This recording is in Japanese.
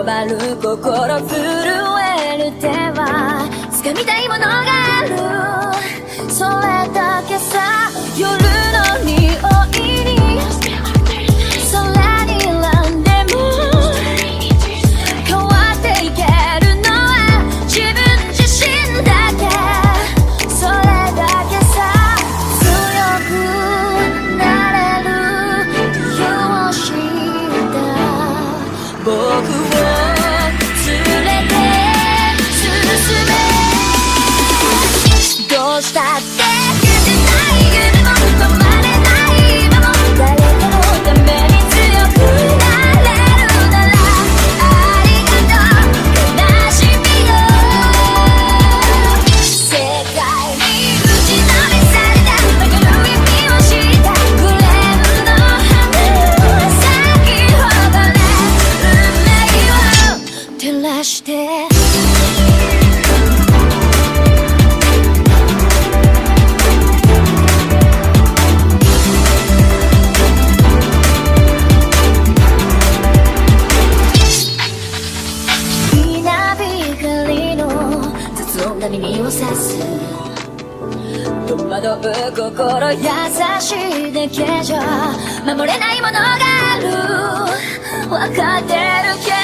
回る心震える手は掴みたいものがある、それだけさ。夜の匂いに空に選んでも変わっていけるのは自分自身だけ、それだけさ。強くなれる理由を知った僕を連れて進め、どうしたって夢も止まれない今も誰かのために強くなれるならありがとう悲しみよ、世界に打ちのめされた曲の意味を知ったグレープの花を咲き誇れ運命を照らして耳を刺す戸惑う心優しいだけじゃ守れないものがある、分かってるけど